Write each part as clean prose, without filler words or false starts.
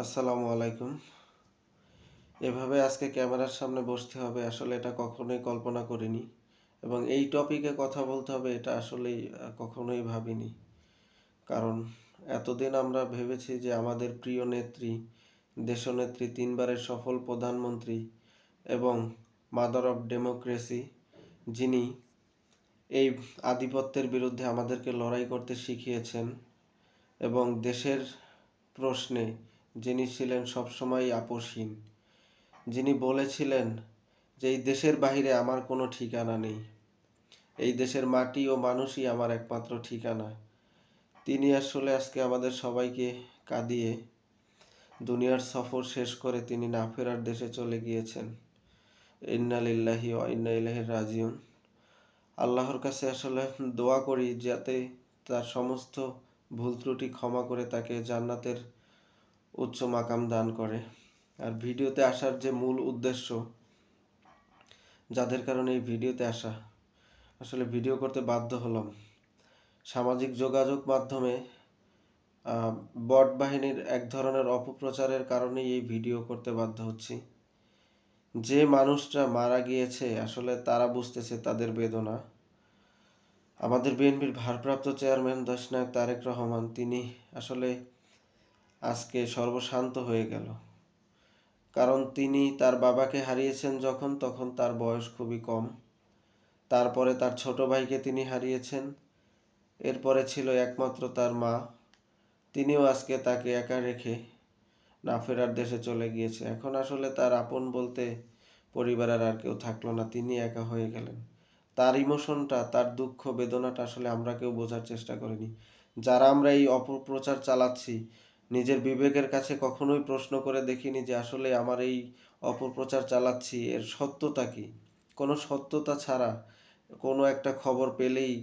আসসালামু আলাইকুম। এভাবে আজকে ক্যামেরার সামনে বসতে হবে আসলে এটা কখনোই কল্পনা করিনি এবং এই টপিকে কথা বলতে হবে এটা আসলেই কখনোই ভাবিনি। কারণ এতদিন আমরা ভেবেছি যে আমাদের প্রিয় নেত্রী, দেশনেত্রী, ৩ বারের সফল প্রধানমন্ত্রী এবং মাদার অফ ডেমোক্রেসি, যিনি এই আধিপত্যের বিরুদ্ধে আমাদেরকে লড়াই করতে শিখিয়েছেন এবং দেশের প্রশ্নে যিনি ছিলেন সবসময় আপোষহীন, যিনি বলেছিলেন যে এই দেশের বাহিরে আমার কোনো ঠিকানা নেই, এই দেশের মাটি ও মানুষই আমার একমাত্র ঠিকানা, তিনি আসলে আজকে আমাদের সবাইকে কাঁদিয়ে দুনিয়ার সফর শেষ করে তিনি না ফেরার দেশে চলে গিয়েছেন। ইন্না লিল্লাহি ওয়া ইন্না ইলাইহি রাজিউন। আল্লাহর কাছে আসলে দোয়া করি যাতে তার সমস্ত ভুল ত্রুটি ক্ষমা করে তাকে জান্নাতের উচ্চ মাকাম দান করে। আর ভিডিওতে আসার যে মূল উদ্দেশ্য, যাদের কারণে এই ভিডিওতে আসা, আসলে ভিডিও করতে বাধ্য হলাম। সামাজিক যোগাযোগ মাধ্যমে বট বাহিনীর এক ধরনের অপপ্রচারের কারণেই এই ভিডিও করতে বাধ্য হচ্ছি। যে মানুষটা মারা গিয়েছে আসলে তারা বুঝতেছে তাদের বেদনা। আমাদের বিএনপির ভারপ্রাপ্ত চেয়ারম্যান দেশনায়ক তারেক রহমান, তিনি আসলে আজকে সর্বশান্ত হয়ে গেল। কারণ তিনি তার বাবাকে হারিয়েছেন তখন তার বয়স খুবই কম। তারপরে তার ছোট ভাইকে তিনি হারিয়েছেন। এরপরে ছিল একমাত্র তার মা, তিনিও আজকে তাকে একা রেখে না ফেরার দেশে চলে গিয়েছে। এখন আসলে তার আপন বলতে পরিবারের আর কেউ থাকলো না, তিনি একা হয়ে গেলেন। তার ইমোশনটা, তার দুঃখ বেদনাটা আসলে আমরা কেউ বোঝার চেষ্টা করিনি। যারা আমরা এই অপপ্রচার চালাচ্ছি, নিজের বিবেকের কাছে কখনোই প্রশ্ন করে দেখিনি যে আসলে আমার এই অপপ্রচার চালাচ্ছি এর সত্যতা কি। কোনো সত্যতা ছাড়া কোনো একটা খবর পেলেই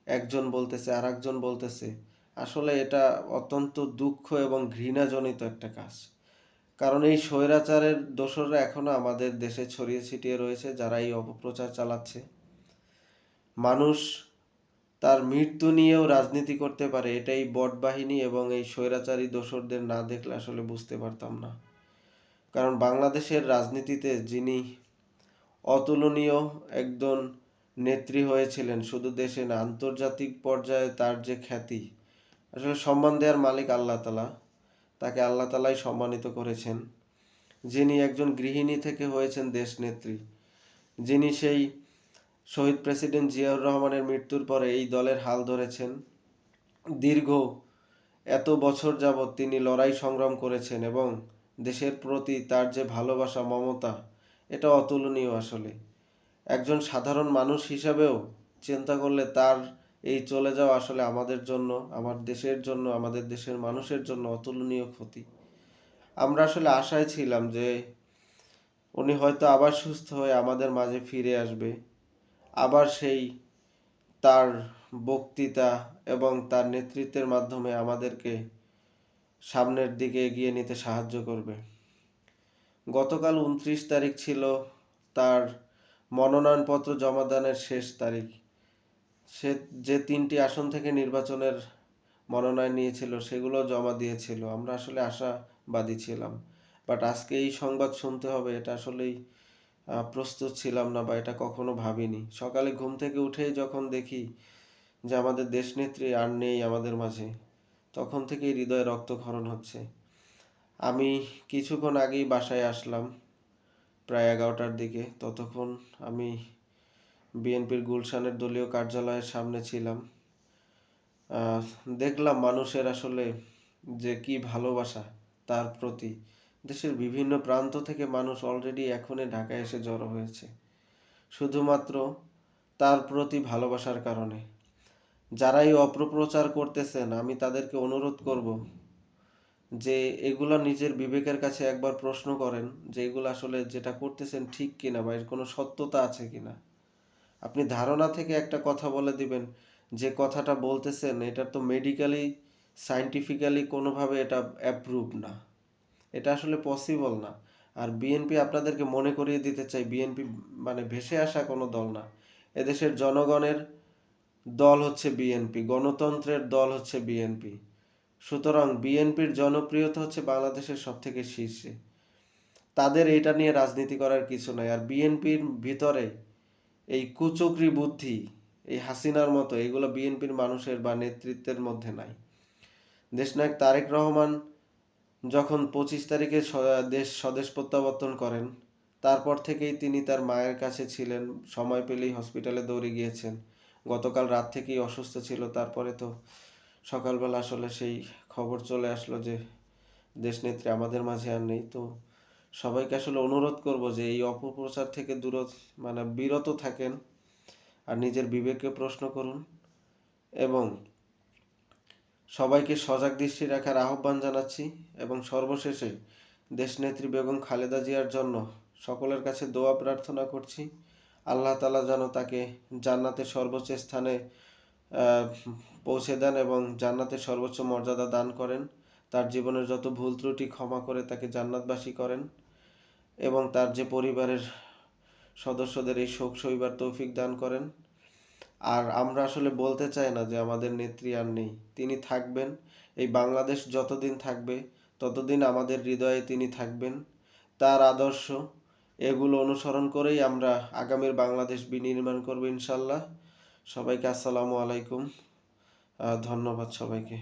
একজন বলতেছে আর একজন বলতেছে, আসলে এটা অত্যন্ত দুঃখ এবং ঘৃণাজনিত একটা কাজ। কারণ এই স্বৈরাচারের দোসররা এখনো আমাদের দেশে ছড়িয়ে ছিটিয়ে রয়েছে, যারা এই অপপ্রচার চালাচ্ছে। মানুষ তার মৃত্যু নিয়েও রাজনীতি করতে পারে, এটাই বট বাহিনী এবং এই স্বৈরাচারী দোসরদের না দেখলে আসলে বুঝতে পারতাম না। কারণ বাংলাদেশের রাজনীতিতে যিনি অতুলনীয় একজন নেত্রী হয়েছিলেন, শুধু দেশে না আন্তর্জাতিক পর্যায়ে তার যে খ্যাতি, আসলে সম্মান দেওয়ার মালিক আল্লাহ তালা, তাকে আল্লাহ তালাই সম্মানিত করেছেন। যিনি একজন গৃহিণী থেকে হয়েছেন দেশনেত্রী, যিনি সেই শহীদ প্রেসিডেন্ট জিয়াউর রহমানের মৃত্যুর পরে এই দলের হাল ধরেছেন। দীর্ঘ এত বছর যাবৎ তিনি লড়াই সংগ্রাম করেছেন এবং দেশের প্রতি তার যে ভালোবাসা, মমতা, এটা অতুলনীয়। আসলে একজন সাধারণ মানুষ হিসাবেও চিন্তা করলে তার এই চলে যাওয়া আসলে আমাদের জন্য, আমার দেশের জন্য, আমাদের দেশের মানুষের জন্য অতুলনীয় ক্ষতি। আমরা আসলে আশায় ছিলাম যে উনি হয়তো আবার সুস্থ হয়ে আমাদের মাঝে ফিরে আসবে, আবার সেই তার বক্তৃতা এবং তার নেতৃত্বের মাধ্যমে আমাদেরকে সামনের দিকে এগিয়ে নিতে সাহায্য করবে। গতকাল ২৯ তারিখ ছিল তার মনোনয়নপত্র জমা দানের শেষ তারিখ। সে যে ৩টি আসন থেকে নির্বাচনের মনোনয়ন নিয়েছিল সেগুলো জমা দিয়েছিল। আমরা আসলে আশাবাদী ছিলাম, বাট আজকে এই সংবাদ শুনতে হবে এটা আসলেই প্রস্তুত ছিলাম না, বা এটা কখনো ভাবিনি। সকালে ঘুম থেকে উঠেই যখন দেখি যে আমাদের দেশনেত্রী আর নেই আমাদের মাঝে, তখন থেকেই হৃদয়ে রক্তক্ষরণ হচ্ছে। আমি কিছুক্ষণ আগেই বাসায় আসলাম, প্রায় 11টার দিকে। ততক্ষণ আমি বিএনপির গুলশানের দলীয় কার্যালয়ের সামনে ছিলাম। দেখলাম মানুষের আসলে যে কি ভালোবাসা তার প্রতি। দেশের বিভিন্ন প্রান্ত থেকে মানুষ অলরেডি এখনই ঢাকায় এসে জড়ো হয়েছে শুধুমাত্র তার প্রতি ভালোবাসার কারণে। যারা এই অপপ্রচার করতেছেন, আমি তাদেরকে অনুরোধ করব যে এগুলো নিজের বিবেকের কাছে একবার প্রশ্ন করেন যে এগুলো আসলে যেটা করতেছেন ঠিক কিনা, বা এর কোনো সত্যতা আছে কিনা। আপনি ধারণা থেকে একটা কথা বলে দিবেন, যে কথাটা বলতেছেন এটা তো মেডিকেলি, সায়েন্টিফিক্যালি কোনোভাবে এটা অ্যাপ্রুভ না, এটা আসলে পসিবল না। আর বিএনপি, আপনাদেরকে মনে করিয়ে দিতে চাই, বিএনপি মানে ভেসে আসা কোনো দল না। এদেশের জনগণের দল হচ্ছে বিএনপি, গণতন্ত্রের দল হচ্ছে বিএনপি। সুতরাং বিএনপির জনপ্রিয়তা হচ্ছে বাংলাদেশের সবথেকে শীর্ষে। তাদের এটা নিয়ে রাজনীতি করার কিছু নাই। আর বিএনপির ভিতরে এই কুচক্রী বুদ্ধি, এই হাসিনার মতো, এগুলো বিএনপির মানুষের বা নেতৃত্বের মধ্যে নাই। দেশনায়ক তারেক রহমান যখন 25 তারিখে দেশ স্বদেশ প্রত্যাবর্তন করেন, তারপর থেকেই তিনি তার মায়ের কাছে ছিলেন, সময় পেলেই হসপিটালে দৌড়ে গিয়েছেন। গতকাল রাত থেকেই অসুস্থ ছিল, তারপরে তো সকালবেলা আসলে সেই খবর চলে আসলো যে দেশনেত্রী আমাদের মাঝে আর নেই। তো সবাইকে আসলে অনুরোধ করব যে এই অপপ্রচার থেকে বিরত থাকেন, আর নিজের বিবেককে প্রশ্ন করুন, এবং সবাইকে সজাগ দৃষ্টি রাখার আহ্বান জানাচ্ছি। এবং সর্বশেষে দেশনেত্রী বেগম খালেদা জিয়ার জন্য সকলের কাছে দোয়া প্রার্থনা করছি। আল্লাহ তাআলা যেন তাকে জান্নাতের সর্বোচ্চ স্থানে পৌঁছে দেন এবং জান্নাতের সর্বোচ্চ মর্যাদা দান করেন। তার জীবনের যত ভুল ত্রুটি ক্ষমা করে তাকে জান্নাতবাসী করেন, এবং তার যে পরিবারের সদস্যদের এই শোক সইবার তৌফিক দান করেন। আর আমরা আসলে বলতে চাই না যে আমাদের নেত্রী আর নেই, তিনি থাকবেন। এই বাংলাদেশ যতদিন থাকবে ততদিন আমাদের হৃদয়ে তিনি থাকবেন। তার আদর্শ এগুলো অনুসরণ করেই আমরা আগামীর বাংলাদেশ বিনির্মাণ করব ইনশাল্লাহ। সবাইকে আসসালামু আলাইকুম। ধন্যবাদ সবাইকে।